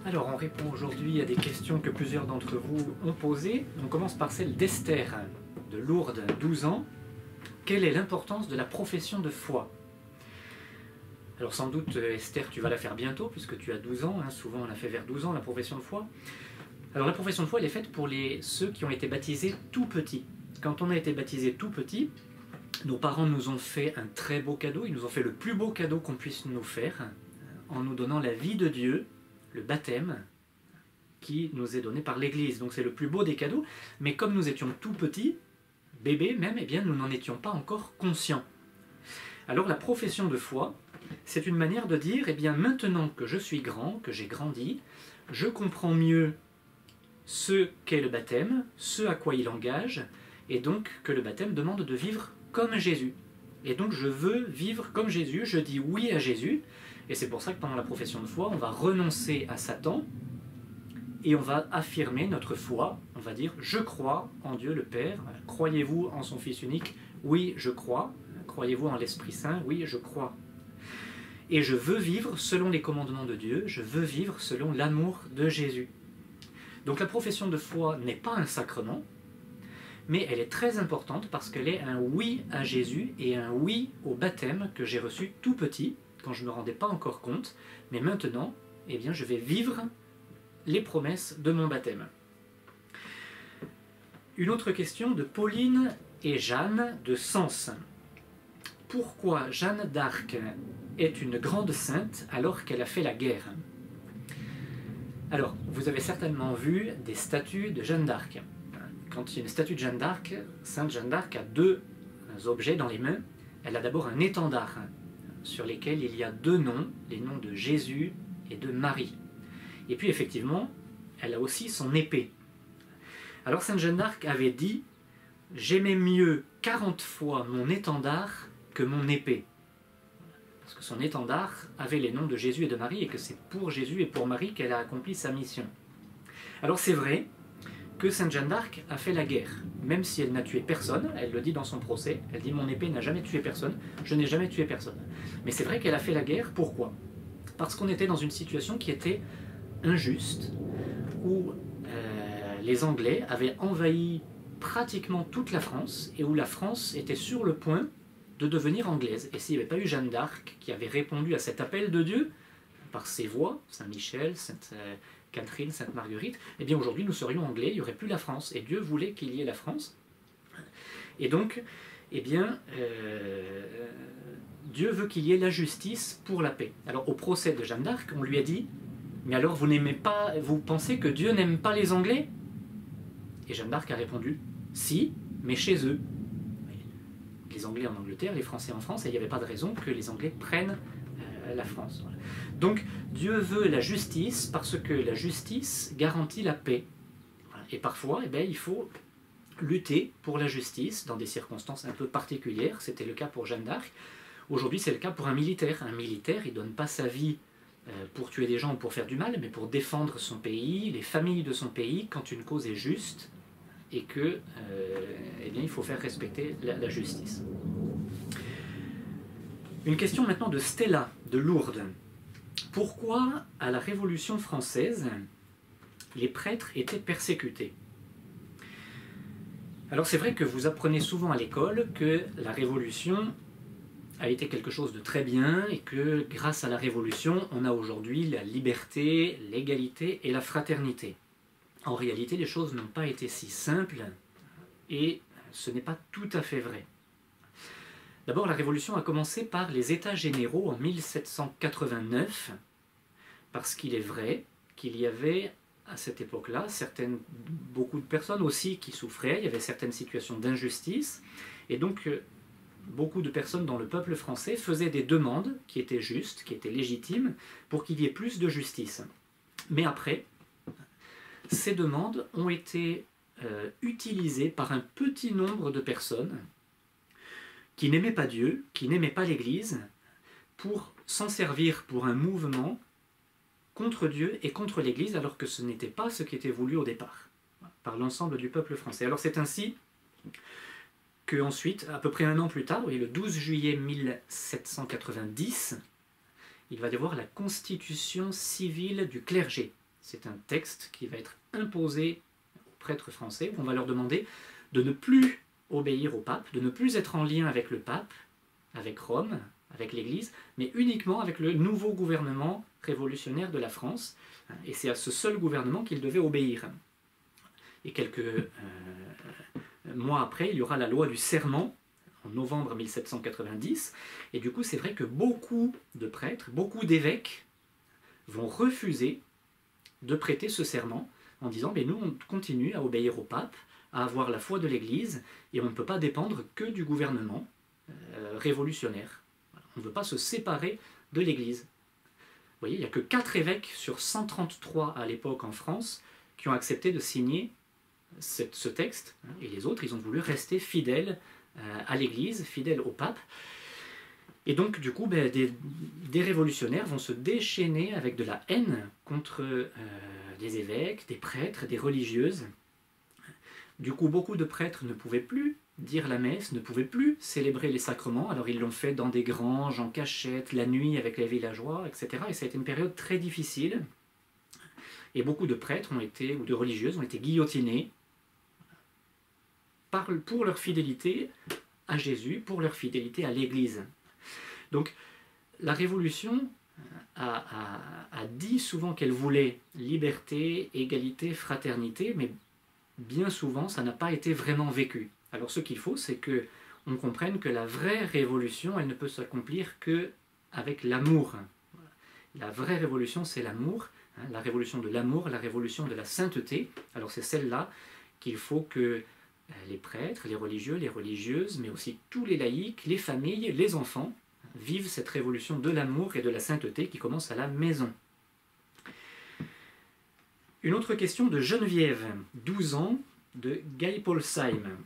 Alors, on répond aujourd'hui à des questions que plusieurs d'entre vous ont posées. On commence par celle d'Esther, de Lourdes, 12 ans. Quelle est l'importance de la profession de foi? Alors sans doute, Esther, tu vas la faire bientôt, puisque tu as 12 ans. Souvent, on la fait vers 12 ans, la profession de foi. Alors, la profession de foi, elle est faite pour ceux qui ont été baptisés tout petits. Quand on a été baptisé tout petit, nos parents nous ont fait un très beau cadeau. Ils nous ont fait le plus beau cadeau qu'on puisse nous faire, en nous donnant la vie de Dieu, le baptême, qui nous est donné par l'Église. Donc c'est le plus beau des cadeaux. Mais comme nous étions tout petits, bébés même, eh bien, nous n'en étions pas encore conscients. Alors la profession de foi, c'est une manière de dire, eh bien, maintenant que je suis grand, que j'ai grandi, je comprends mieux ce qu'est le baptême, ce à quoi il engage, et donc que le baptême demande de vivre comme Jésus. Et donc je veux vivre comme Jésus, je dis oui à Jésus, et c'est pour ça que pendant la profession de foi, on va renoncer à Satan, et on va affirmer notre foi, on va dire « Je crois en Dieu le Père, croyez-vous en son Fils unique? Oui, je crois. Croyez-vous en l'Esprit Saint? Oui, je crois. Et je veux vivre selon les commandements de Dieu, je veux vivre selon l'amour de Jésus. » Donc la profession de foi n'est pas un sacrement, mais elle est très importante parce qu'elle est un oui à Jésus et un oui au baptême que j'ai reçu tout petit, quand je ne me rendais pas encore compte, mais maintenant, eh bien, je vais vivre les promesses de mon baptême. Une autre question de Pauline et Jeanne de Sens. Pourquoi Jeanne d'Arc est une grande sainte alors qu'elle a fait la guerre? Alors, vous avez certainement vu des statues de Jeanne d'Arc. Quand il y a une statue de Jeanne d'Arc, Sainte Jeanne d'Arc a deux objets dans les mains. Elle a d'abord un étendard sur lesquels il y a deux noms, les noms de Jésus et de Marie. Et puis effectivement, elle a aussi son épée. Alors Sainte Jeanne d'Arc avait dit « J'aimais mieux 40 fois mon étendard que mon épée ». Parce que son étendard avait les noms de Jésus et de Marie, et que c'est pour Jésus et pour Marie qu'elle a accompli sa mission. Alors c'est vrai que Sainte Jeanne d'Arc a fait la guerre, même si elle n'a tué personne, elle le dit dans son procès, elle dit « Mon épée n'a jamais tué personne, je n'ai jamais tué personne ». Mais c'est vrai qu'elle a fait la guerre, pourquoi? Parce qu'on était dans une situation qui était injuste, où les Anglais avaient envahi pratiquement toute la France, et où la France était sur le point de devenir anglaise. Et s'il n'y avait pas eu Jeanne d'Arc qui avait répondu à cet appel de Dieu, par ses voix, Saint-Michel, Sainte Catherine, Sainte Marguerite, eh bien aujourd'hui nous serions anglais, il n'y aurait plus la France. Et Dieu voulait qu'il y ait la France. Et donc, eh bien, Dieu veut qu'il y ait la justice pour la paix. Alors au procès de Jeanne d'Arc, on lui a dit « Mais alors vous n'aimez pas, vous pensez que Dieu n'aime pas les Anglais ?» Et Jeanne d'Arc a répondu « Si, mais chez eux. » Les Anglais en Angleterre, les Français en France, et il n'y avait pas de raison que les Anglais prennent la France. Voilà. Donc Dieu veut la justice parce que la justice garantit la paix. Voilà. Et parfois, eh bien, il faut lutter pour la justice dans des circonstances un peu particulières. C'était le cas pour Jeanne d'Arc. Aujourd'hui, c'est le cas pour un militaire. Un militaire, il ne donne pas sa vie pour tuer des gens ou pour faire du mal, mais pour défendre son pays, les familles de son pays, quand une cause est juste et que, eh bien, il faut faire respecter la justice. Une question maintenant de Stella, de Lourdes. Pourquoi, à la Révolution française, les prêtres étaient persécutés? Alors c'est vrai que vous apprenez souvent à l'école que la Révolution a été quelque chose de très bien et que grâce à la Révolution, on a aujourd'hui la liberté, l'égalité et la fraternité. En réalité, les choses n'ont pas été si simples et ce n'est pas tout à fait vrai. D'abord, la Révolution a commencé par les États généraux en 1789, parce qu'il est vrai qu'il y avait à cette époque-là beaucoup de personnes aussi qui souffraient, il y avait certaines situations d'injustice, et donc beaucoup de personnes dans le peuple français faisaient des demandes qui étaient justes, qui étaient légitimes, pour qu'il y ait plus de justice. Mais après, ces demandes ont été utilisées par un petit nombre de personnes qui n'aimaient pas Dieu, qui n'aimaient pas l'Église, pour s'en servir pour un mouvement contre Dieu et contre l'Église, alors que ce n'était pas ce qui était voulu au départ, par l'ensemble du peuple français. Alors c'est ainsi qu'ensuite, à peu près un an plus tard, oui, le 12 juillet 1790, il va y avoir la constitution civile du clergé. C'est un texte qui va être imposé aux prêtres français, où on va leur demander de ne plus obéir au pape, de ne plus être en lien avec le pape, avec Rome, avec l'Église, mais uniquement avec le nouveau gouvernement révolutionnaire de la France. Et c'est à ce seul gouvernement qu'ils devaient obéir. Et quelques mois après, il y aura la loi du serment, en novembre 1790, et du coup c'est vrai que beaucoup de prêtres, beaucoup d'évêques vont refuser de prêter ce serment en disant mais nous on continue à obéir au pape, à avoir la foi de l'Église, et on ne peut pas dépendre que du gouvernement révolutionnaire. On ne veut pas se séparer de l'Église. Vous voyez, il n'y a que 4 évêques sur 133 à l'époque en France qui ont accepté de signer ce texte, et les autres, ils ont voulu rester fidèles à l'Église, fidèles au pape. Et donc, du coup, des révolutionnaires vont se déchaîner avec de la haine contre des évêques, des prêtres, des religieuses. Du coup, beaucoup de prêtres ne pouvaient plus dire la messe, ne pouvaient plus célébrer les sacrements, alors ils l'ont fait dans des granges, en cachette, la nuit avec les villageois, etc. Et ça a été une période très difficile. Et beaucoup de prêtres ont été, ou de religieuses ont été guillotinés pour leur fidélité à Jésus, pour leur fidélité à l'Église. Donc la Révolution a dit souvent qu'elle voulait liberté, égalité, fraternité, mais bien souvent ça n'a pas été vraiment vécu. Alors ce qu'il faut, c'est que on comprenne que la vraie révolution, elle ne peut s'accomplir qu'avec l'amour. La vraie révolution, c'est l'amour, la révolution de l'amour, la révolution de la sainteté. Alors c'est celle-là qu'il faut que les prêtres, les religieux, les religieuses, mais aussi tous les laïcs, les familles, les enfants, vivent cette révolution de l'amour et de la sainteté qui commence à la maison. Une autre question de Geneviève, 12 ans, de Geipolsheim.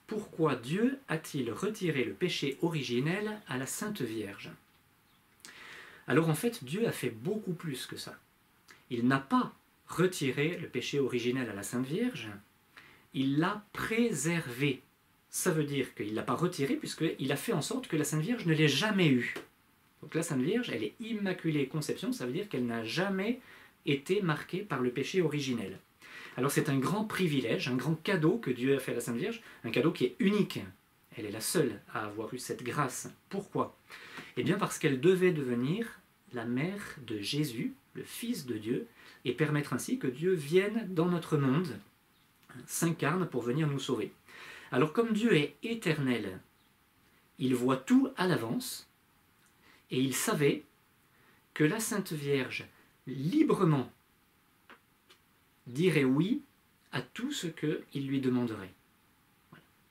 Pourquoi Dieu a-t-il retiré le péché originel à la Sainte Vierge? Alors en fait, Dieu a fait beaucoup plus que ça. Il n'a pas retiré le péché originel à la Sainte Vierge, il l'a préservé. Ça veut dire qu'il ne l'a pas retiré, puisqu'il a fait en sorte que la Sainte Vierge ne l'ait jamais eu. Donc la Sainte Vierge, elle est immaculée conception, ça veut dire qu'elle n'a jamais été marquée par le péché originel. Alors c'est un grand privilège, un grand cadeau que Dieu a fait à la Sainte Vierge, un cadeau qui est unique. Elle est la seule à avoir eu cette grâce. Pourquoi? Eh bien parce qu'elle devait devenir la mère de Jésus, le Fils de Dieu, et permettre ainsi que Dieu vienne dans notre monde, s'incarne pour venir nous sauver. Alors comme Dieu est éternel, il voit tout à l'avance, et il savait que la Sainte Vierge, librement, dirait oui à tout ce qu'il lui demanderait.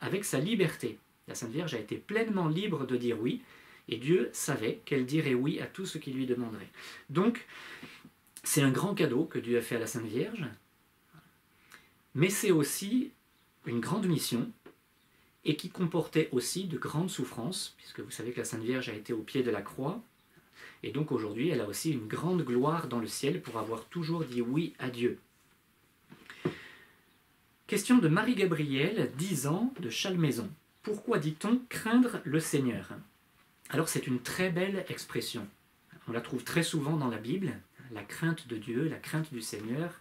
Avec sa liberté, la Sainte Vierge a été pleinement libre de dire oui, et Dieu savait qu'elle dirait oui à tout ce qu'il lui demanderait. Donc, c'est un grand cadeau que Dieu a fait à la Sainte Vierge, mais c'est aussi une grande mission, et qui comportait aussi de grandes souffrances, puisque vous savez que la Sainte Vierge a été au pied de la croix, et donc aujourd'hui elle a aussi une grande gloire dans le ciel pour avoir toujours dit oui à Dieu. Question de Marie-Gabrielle, 10 ans, de Chalmaison. Pourquoi dit-on craindre le Seigneur? Alors c'est une très belle expression. On la trouve très souvent dans la Bible, la crainte de Dieu, la crainte du Seigneur.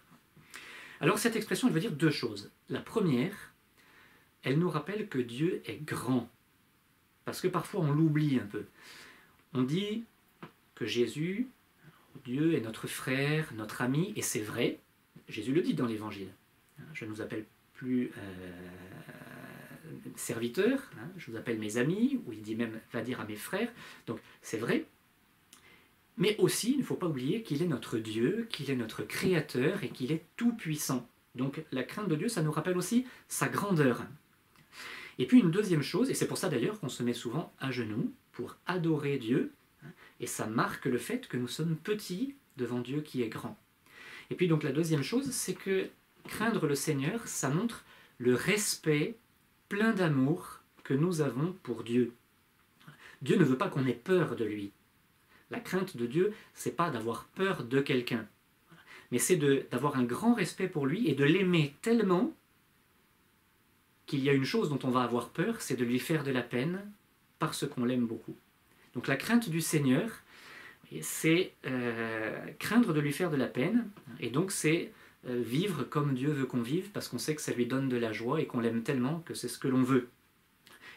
Alors cette expression, elle veut dire 2 choses. La première, elle nous rappelle que Dieu est grand. Parce que parfois on l'oublie un peu. On dit que Jésus, Dieu est notre frère, notre ami, et c'est vrai. Jésus le dit dans l'Évangile. Je ne vous appelle plus serviteur, je vous appelle mes amis, ou il dit même, va dire à mes frères. Donc c'est vrai. Mais aussi, il ne faut pas oublier qu'il est notre Dieu, qu'il est notre Créateur et qu'il est tout-puissant. Donc la crainte de Dieu, ça nous rappelle aussi sa grandeur. Et puis une deuxième chose, et c'est pour ça d'ailleurs qu'on se met souvent à genoux pour adorer Dieu, et ça marque le fait que nous sommes petits devant Dieu qui est grand. Et puis donc la deuxième chose, c'est que craindre le Seigneur, ça montre le respect plein d'amour que nous avons pour Dieu. Dieu ne veut pas qu'on ait peur de lui. La crainte de Dieu, c'est pas d'avoir peur de quelqu'un, mais c'est d'avoir un grand respect pour lui et de l'aimer tellement qu'il y a une chose dont on va avoir peur, c'est de lui faire de la peine parce qu'on l'aime beaucoup. Donc la crainte du Seigneur, c'est craindre de lui faire de la peine. Et donc c'est vivre comme Dieu veut qu'on vive, parce qu'on sait que ça lui donne de la joie et qu'on l'aime tellement que c'est ce que l'on veut.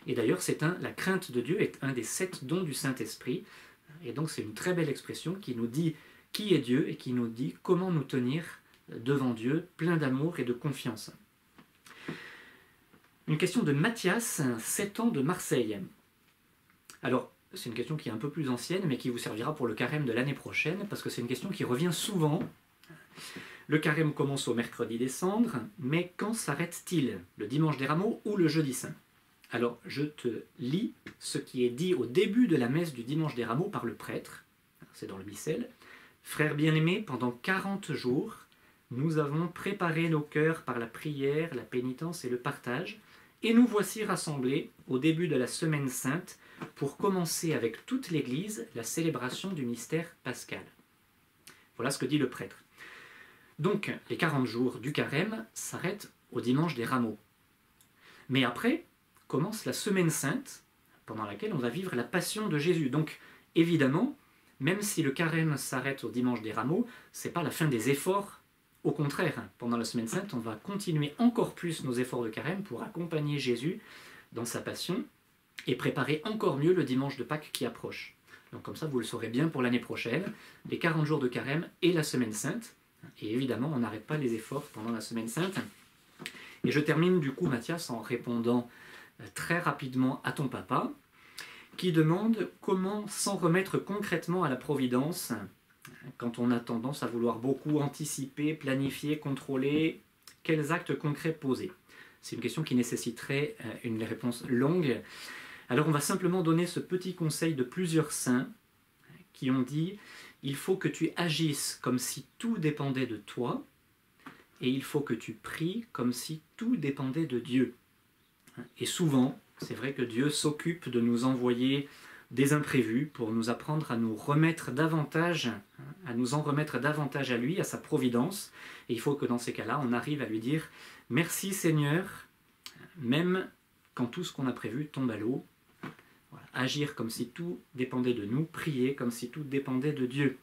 Et d'ailleurs, la crainte de Dieu est un des 7 dons du Saint-Esprit. Et donc c'est une très belle expression qui nous dit qui est Dieu et qui nous dit comment nous tenir devant Dieu, plein d'amour et de confiance. Une question de Mathias, 7 ans de Marseille. Alors, c'est une question qui est un peu plus ancienne, mais qui vous servira pour le carême de l'année prochaine, parce que c'est une question qui revient souvent. Le carême commence au mercredi des cendres, mais quand s'arrête-t-il? Le dimanche des rameaux ou le jeudi saint? Alors, je te lis ce qui est dit au début de la messe du dimanche des rameaux par le prêtre. C'est dans le missel. « Frères bien-aimés, pendant 40 jours, nous avons préparé nos cœurs par la prière, la pénitence et le partage, et nous voici rassemblés au début de la Semaine Sainte pour commencer avec toute l'Église la célébration du mystère pascal. » Voilà ce que dit le prêtre. Donc, les 40 jours du carême s'arrêtent au dimanche des rameaux. Mais après commence la Semaine Sainte, pendant laquelle on va vivre la Passion de Jésus. Donc, évidemment, même si le carême s'arrête au dimanche des rameaux, ce n'est pas la fin des efforts. Au contraire, pendant la Semaine Sainte, on va continuer encore plus nos efforts de carême pour accompagner Jésus dans sa Passion et préparer encore mieux le dimanche de Pâques qui approche. Donc comme ça, vous le saurez bien pour l'année prochaine, les 40 jours de carême et la Semaine Sainte. Et évidemment, on n'arrête pas les efforts pendant la Semaine Sainte. Et je termine du coup, Mathias, en répondant très rapidement à ton papa, qui demande comment s'en remettre concrètement à la Providence quand on a tendance à vouloir beaucoup anticiper, planifier, contrôler. Quels actes concrets poser? C'est une question qui nécessiterait une réponse longue. Alors on va simplement donner ce petit conseil de plusieurs saints qui ont dit « Il faut que tu agisses comme si tout dépendait de toi et il faut que tu pries comme si tout dépendait de Dieu. » Et souvent, c'est vrai que Dieu s'occupe de nous envoyer des imprévus pour nous apprendre à nous remettre davantage, à nous en remettre davantage à lui, à sa providence. Et il faut que dans ces cas-là, on arrive à lui dire « Merci Seigneur », même quand tout ce qu'on a prévu tombe à l'eau. Voilà. Agir comme si tout dépendait de nous, prier comme si tout dépendait de Dieu.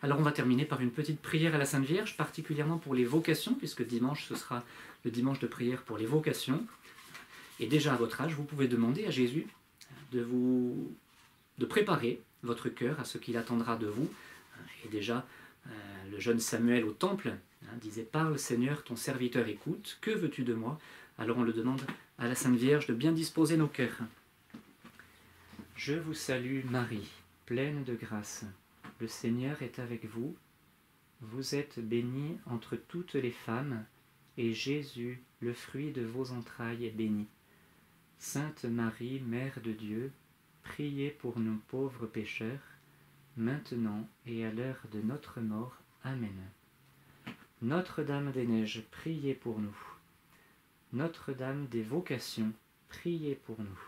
Alors on va terminer par une petite prière à la Sainte Vierge, particulièrement pour les vocations, puisque dimanche ce sera le dimanche de prière pour les vocations. Et déjà à votre âge, vous pouvez demander à Jésus de préparer votre cœur à ce qu'il attendra de vous. Et déjà, le jeune Samuel au temple disait « Parle Seigneur, ton serviteur écoute, que veux-tu de moi ?» Alors on le demande à la Sainte Vierge de bien disposer nos cœurs. Je vous salue Marie, pleine de grâce. Le Seigneur est avec vous. Vous êtes bénie entre toutes les femmes, et Jésus, le fruit de vos entrailles, est béni. Sainte Marie, Mère de Dieu, priez pour nous pauvres pécheurs, maintenant et à l'heure de notre mort. Amen. Notre-Dame des Neiges, priez pour nous. Notre-Dame des Vocations, priez pour nous.